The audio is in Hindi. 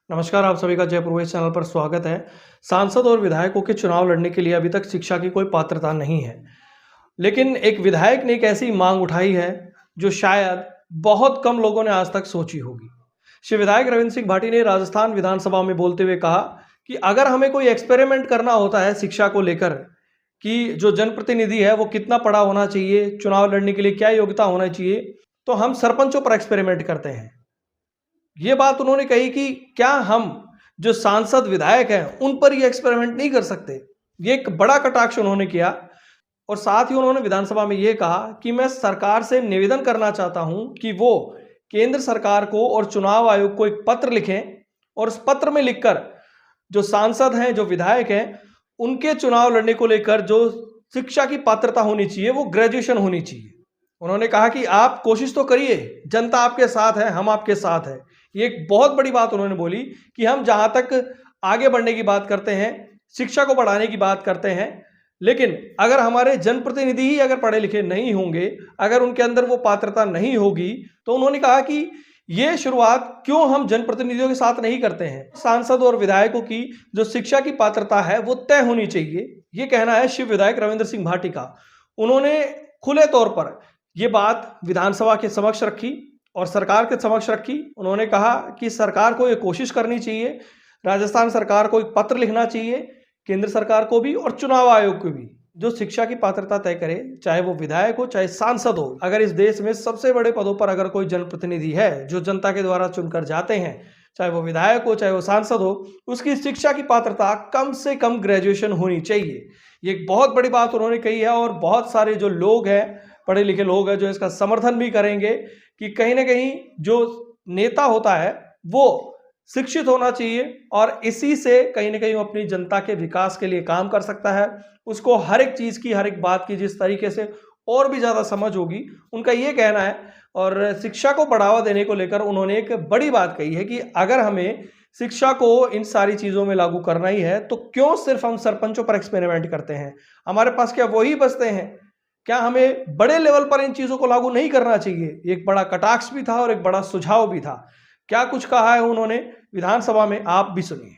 नमस्कार, आप सभी का जयपुर वेश चैनल पर स्वागत है। सांसद और विधायकों के चुनाव लड़ने के लिए अभी तक शिक्षा की कोई पात्रता नहीं है। लेकिन एक विधायक ने एक ऐसी मांग उठाई है, जो शायद बहुत कम लोगों ने आज तक सोची होगी। श्री विधायक रविंद्र सिंह भाटी ने राजस्थान विधानसभा में बोलते हुए कहा कि अगर हमें कोई एक्सपेरिमेंट करना होता है शिक्षा को लेकर, कि जो जनप्रतिनिधि है वो कितना पढ़ा होना चाहिए, चुनाव लड़ने के लिए क्या योग्यता होना चाहिए, तो हम सरपंचों पर एक्सपेरिमेंट करते हैं। ये बात उन्होंने कही कि क्या हम जो सांसद विधायक हैं उन पर ये एक्सपेरिमेंट नहीं कर सकते। ये एक बड़ा कटाक्ष उन्होंने किया और साथ ही उन्होंने विधानसभा में ये कहा कि मैं सरकार से निवेदन करना चाहता हूं कि वो केंद्र सरकार को और चुनाव आयोग को एक पत्र लिखें और उस पत्र में लिखकर जो सांसद हैं, जो विधायक हैं, उनके चुनाव लड़ने को लेकर जो शिक्षा की पात्रता होनी चाहिए वो ग्रेजुएशन होनी चाहिए। उन्होंने कहा कि आप कोशिश तो करिए, जनता आपके साथ है, हम आपके साथ है। ये एक बहुत बड़ी बात उन्होंने बोली कि हम जहां तक आगे बढ़ने की बात करते हैं, शिक्षा को बढ़ाने की बात करते हैं, लेकिन अगर हमारे जनप्रतिनिधि ही अगर पढ़े लिखे नहीं होंगे, अगर उनके अंदर वो पात्रता नहीं होगी, तो उन्होंने कहा कि ये शुरुआत क्यों हम जनप्रतिनिधियों के साथ नहीं करते हैं। सांसद और विधायकों की जो शिक्षा की पात्रता है वो तय होनी चाहिए, ये कहना है शिव विधायक रविंद्र सिंह भाटी का। उन्होंने खुले तौर पर ये बात विधानसभा के समक्ष रखी और सरकार के समक्ष रखी। उन्होंने कहा कि सरकार को ये कोशिश करनी चाहिए, राजस्थान सरकार को एक पत्र लिखना चाहिए, केंद्र सरकार को भी और चुनाव आयोग को भी, जो शिक्षा की पात्रता तय करे, चाहे वो विधायक हो चाहे सांसद हो। अगर इस देश में सबसे बड़े पदों पर अगर कोई जनप्रतिनिधि है जो जनता के द्वारा चुनकर जाते हैं, चाहे वो विधायक हो चाहे वो सांसद हो, उसकी शिक्षा की पात्रता कम से कम ग्रेजुएशन होनी चाहिए। ये एक बहुत बड़ी बात उन्होंने कही है और बहुत सारे जो लोग हैं, पढ़े लिखे लोग हैं, जो इसका समर्थन भी करेंगे कि कहीं ना कहीं जो नेता होता है वो शिक्षित होना चाहिए और इसी से कहीं ना कहीं वो अपनी जनता के विकास के लिए काम कर सकता है। उसको हर एक चीज की, हर एक बात की जिस तरीके से और भी ज्यादा समझ होगी, उनका ये कहना है। और शिक्षा को बढ़ावा देने को लेकर उन्होंने एक बड़ी बात कही है कि अगर हमें शिक्षा को इन सारी चीजों में लागू करना ही है तो क्यों सिर्फ हम सरपंचों पर एक्सपेरिमेंट करते हैं। हमारे पास क्या वही बचते हैं? क्या हमें बड़े लेवल पर इन चीजों को लागू नहीं करना चाहिए? एक बड़ा कटाक्ष भी था और एक बड़ा सुझाव भी था। क्या कुछ कहा है उन्होंने विधानसभा में, आप भी सुनिए।